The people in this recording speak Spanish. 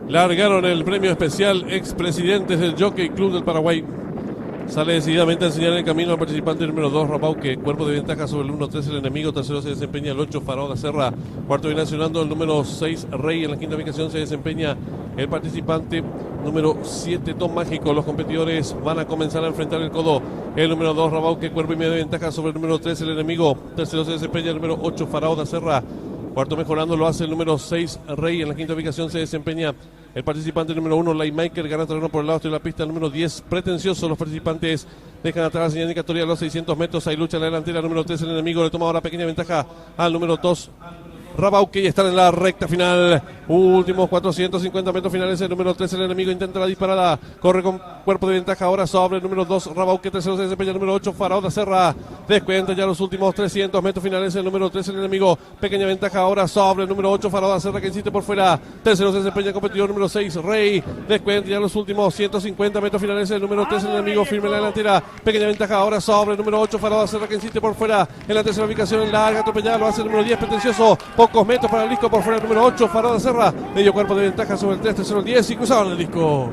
Largaron el premio especial expresidentes del Jockey Club del Paraguay. Sale decididamente a enseñar el camino al participante número 2, Rabauque. Cuerpo de ventaja sobre el 1-3, el enemigo. Tercero se desempeña el 8, Faraón da Serra. Cuarto viene accionando el número 6, Rey. En la quinta ubicación se desempeña el participante número 7, Tom Mágico. Los competidores van a comenzar a enfrentar el codo. El número 2, Rabauque. Cuerpo y media de ventaja sobre el número 3, el enemigo. Tercero se desempeña el número 8, Faraón da Serra. Cuarto mejorando lo hace el número 6, Rey. En la quinta ubicación se desempeña el participante número 1, Lightmaker, gana terreno por el lado de la pista. El número 10, Pretencioso. Los participantes dejan atrás la señal indicatoria a los 600 metros. Hay lucha en la delantera. Número 3, el enemigo. Le toma ahora pequeña ventaja al número 2, Rabauque, y están en la recta final. Últimos 450 metros finales. El número 3, el enemigo, intenta la disparada. Corre con cuerpo de ventaja ahora sobre el número 2, Rabauque. Tercero se desempeña el número 8, Faraón da Serra. Descuenta ya los últimos 300 metros finales. El número 3, el enemigo. Pequeña ventaja ahora sobre el número 8, Faraón da Serra, que insiste por fuera. Tercero se desempeña el competidor número 6, Rey. Descuenta ya los últimos 150 metros finales. El número 3, el enemigo, firme en la delantera. Pequeña ventaja ahora sobre el número 8, Faraón da Serra, que insiste por fuera. En la tercera ubicación, en larga atropellada, lo hace el número 10, Pretencioso. Pocos metros para el disco por fuera el número 8, Faraón da Serra. Medio cuerpo de ventaja sobre el 3, tercero el 10 y cruzaban el disco.